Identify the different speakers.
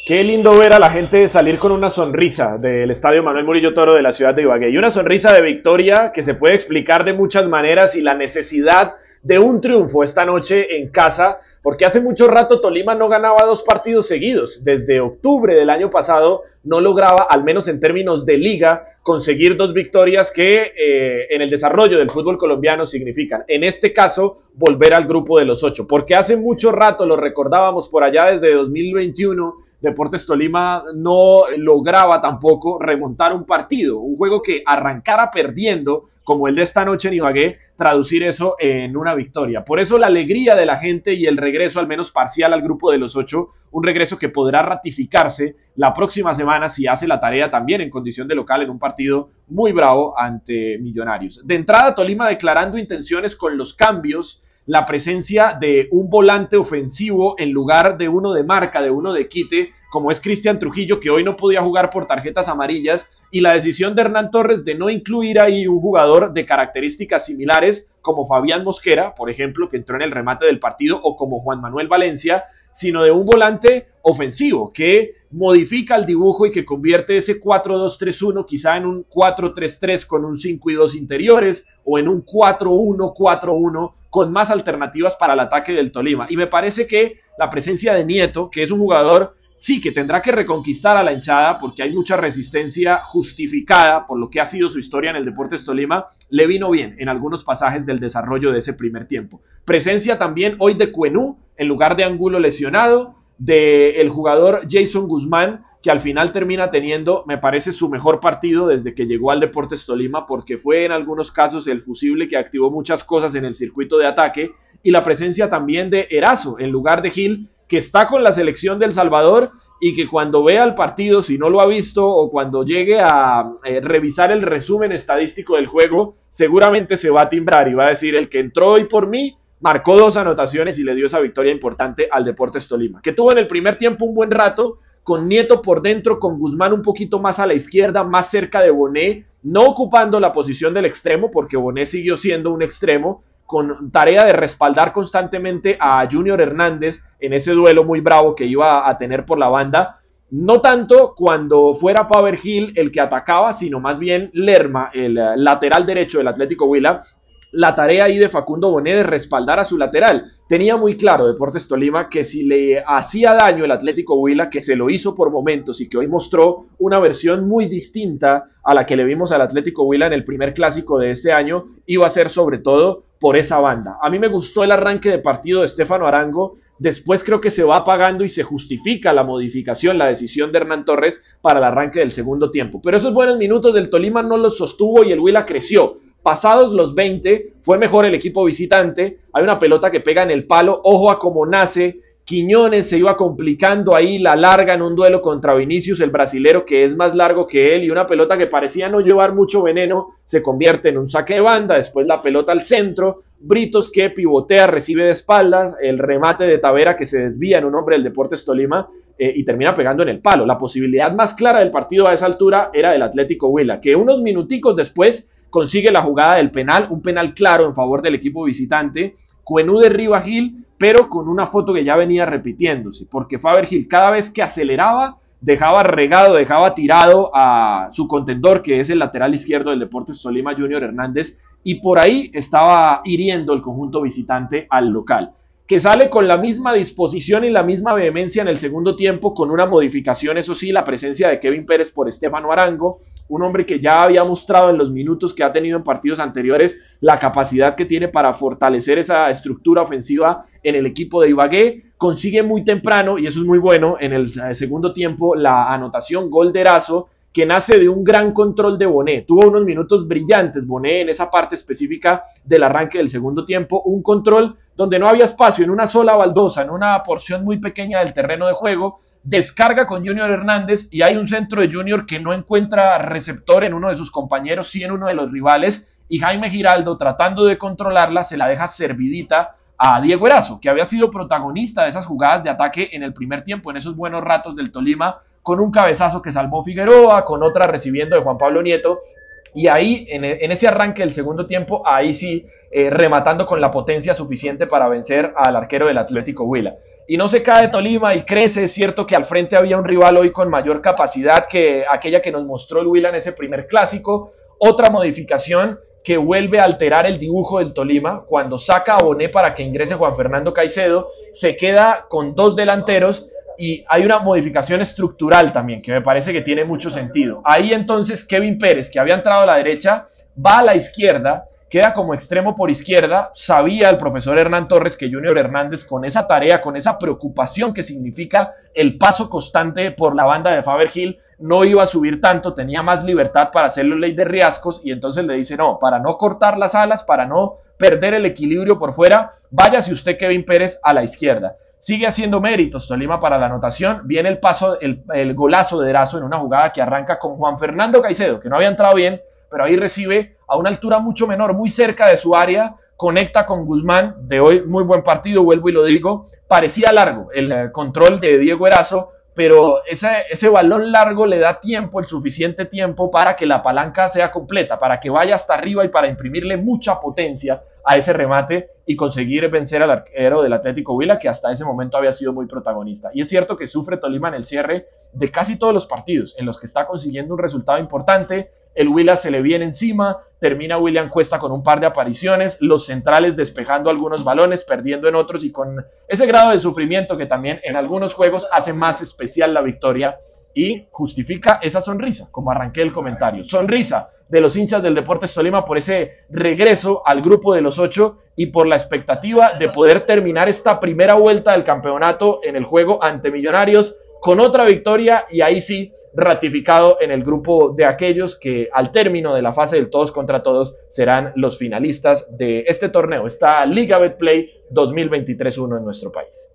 Speaker 1: Qué lindo ver a la gente salir con una sonrisa del Estadio Manuel Murillo Toro de la ciudad de Ibagué. Y una sonrisa de victoria que se puede explicar de muchas maneras y la necesidad de un triunfo esta noche en casa, porque hace mucho rato Tolima no ganaba dos partidos seguidos. Desde octubre del año pasado no lograba, al menos en términos de liga, conseguir dos victorias que en el desarrollo del fútbol colombiano significan, en este caso, volver al grupo de los 8. Porque hace mucho rato, lo recordábamos por allá desde 2021, Deportes Tolima no lograba tampoco remontar un partido, un juego que arrancara perdiendo, como el de esta noche en Ibagué, traducir eso en una victoria. Por eso la alegría de la gente y el regreso al menos parcial al grupo de los 8, un regreso que podrá ratificarse la próxima semana si hace la tarea también en condición de local en un partido muy bravo ante Millonarios. De entrada, Tolima declarando intenciones con los cambios, la presencia de un volante ofensivo en lugar de uno de marca, de uno de quite, como es Cristian Trujillo, que hoy no podía jugar por tarjetas amarillas, y la decisión de Hernán Torres de no incluir ahí un jugador de características similares como Fabián Mosquera, por ejemplo, que entró en el remate del partido, o como Juan Manuel Valencia, sino de un volante ofensivo que modifica el dibujo y que convierte ese 4-2-3-1 quizá en un 4-3-3 con un 5 y 2 interiores, o en un 4-1-4-1 con más alternativas para el ataque del Tolima. Y me parece que la presencia de Nieto, que es un jugador sí que tendrá que reconquistar a la hinchada porque hay mucha resistencia justificada por lo que ha sido su historia en el Deportes Tolima, le vino bien en algunos pasajes del desarrollo de ese primer tiempo. Presencia también hoy de Cuenú en lugar de Angulo lesionado, del jugador Jason Guzmán, que al final termina teniendo, me parece, su mejor partido desde que llegó al Deportes Tolima, porque fue en algunos casos el fusible que activó muchas cosas en el circuito de ataque, y la presencia también de Erazo en lugar de Gil, que está con la selección del Salvador y que cuando vea el partido, si no lo ha visto, o cuando llegue a revisar el resumen estadístico del juego, seguramente se va a timbrar y va a decir: el que entró hoy por mí marcó 2 anotaciones y le dio esa victoria importante al Deportes Tolima, que tuvo en el primer tiempo un buen rato, con Nieto por dentro, con Guzmán un poquito más a la izquierda, más cerca de Bonet, no ocupando la posición del extremo, porque Bonet siguió siendo un extremo, con tarea de respaldar constantemente a Junior Hernández en ese duelo muy bravo que iba a tener por la banda. No tanto cuando fuera Faber Gil el que atacaba, sino más bien Lerma, el lateral derecho del Atlético Huila, la tarea ahí de Facundo Bonet de respaldar a su lateral. Tenía muy claro Deportes Tolima que si le hacía daño el Atlético Huila, que se lo hizo por momentos y que hoy mostró una versión muy distinta a la que le vimos al Atlético Huila en el primer clásico de este año, iba a ser sobre todo por esa banda. A mí me gustó el arranque de partido de Estefano Arango, después creo que se va apagando y se justifica la modificación, la decisión de Hernán Torres para el arranque del segundo tiempo. Pero esos buenos minutos del Tolima no los sostuvo y el Huila creció. Pasados los 20, fue mejor el equipo visitante. Hay una pelota que pega en el palo, ojo a cómo nace. Quiñones se iba complicando ahí, la larga en un duelo contra Vinicius, el brasilero, que es más largo que él, y una pelota que parecía no llevar mucho veneno se convierte en un saque de banda. Después la pelota al centro, Britos que pivotea, recibe de espaldas, el remate de Tavera que se desvía en un hombre del Deportes Tolima y termina pegando en el palo. La posibilidad más clara del partido a esa altura era del Atlético Huila, que unos minuticos después consigue la jugada del penal, un penal claro en favor del equipo visitante. Cuenú derriba a Gil, pero con una foto que ya venía repitiéndose, porque Faber Gil cada vez que aceleraba, dejaba regado, dejaba tirado a su contendor, que es el lateral izquierdo del Deportes Tolima, Junior Hernández, y por ahí estaba hiriendo el conjunto visitante al local, que sale con la misma disposición y la misma vehemencia en el segundo tiempo, con una modificación, eso sí, la presencia de Kevin Pérez por Estefano Arango, un hombre que ya había mostrado en los minutos que ha tenido en partidos anteriores la capacidad que tiene para fortalecer esa estructura ofensiva en el equipo de Ibagué. Consigue muy temprano, y eso es muy bueno, en el segundo tiempo, la anotación, gol de Erazo, que nace de un gran control de Bonet. Tuvo unos minutos brillantes Bonet en esa parte específica del arranque del segundo tiempo, un control donde no había espacio, en una sola baldosa, en una porción muy pequeña del terreno de juego, descarga con Junior Hernández y hay un centro de Junior que no encuentra receptor en uno de sus compañeros, sí en uno de los rivales, y Jaime Giraldo, tratando de controlarla, se la deja servidita a Diego Erazo, que había sido protagonista de esas jugadas de ataque en el primer tiempo, en esos buenos ratos del Tolima, con un cabezazo que salvó Figueroa, con otra recibiendo de Juan Pablo Nieto, y ahí, en ese arranque del segundo tiempo, ahí sí, rematando con la potencia suficiente para vencer al arquero del Atlético Huila. y no se cae Tolima y crece. Es cierto que al frente había un rival hoy con mayor capacidad que aquella que nos mostró el Huila en ese primer clásico. Otra modificación que vuelve a alterar el dibujo del Tolima, cuando saca a Bonet para que ingrese Juan Fernando Caicedo, se queda con 2 delanteros y hay una modificación estructural también que me parece que tiene mucho sentido. Ahí entonces Kevin Pérez, que había entrado a la derecha, va a la izquierda, queda como extremo por izquierda. Sabía el profesor Hernán Torres que Junior Hernández, con esa tarea, con esa preocupación que significa el paso constante por la banda de Fabergil, no iba a subir tanto, tenía más libertad para hacerlo ley de Riascos, y entonces le dice, no, para no cortar las alas, para no perder el equilibrio por fuera, váyase usted, Kevin Pérez, a la izquierda. Sigue haciendo méritos Tolima para la anotación. Viene el paso, el golazo de Erazo en una jugada que arranca con Juan Fernando Caicedo, que no había entrado bien, pero ahí recibe a una altura mucho menor, muy cerca de su área, conecta con Guzmán. De hoy muy buen partido, vuelvo y lo digo. Parecía largo el control de Diego Erazo, pero ese balón largo le da tiempo, el suficiente tiempo para que la palanca sea completa, para que vaya hasta arriba y para imprimirle mucha potencia a ese remate y conseguir vencer al arquero del Atlético Huila, que hasta ese momento había sido muy protagonista. Y es cierto que sufre Tolima en el cierre de casi todos los partidos en los que está consiguiendo un resultado importante. El Huila se le viene encima, termina William Cuesta con un par de apariciones, los centrales despejando algunos balones, perdiendo en otros, y con ese grado de sufrimiento que también en algunos juegos hace más especial la victoria y justifica esa sonrisa, como arranqué el comentario. Sonrisa de los hinchas del Deportes Tolima por ese regreso al grupo de los 8 y por la expectativa de poder terminar esta primera vuelta del campeonato en el juego ante Millonarios con otra victoria, y ahí sí ratificado en el grupo de aquellos que al término de la fase del todos contra todos serán los finalistas de este torneo, esta Liga Betplay 2023-1 en nuestro país.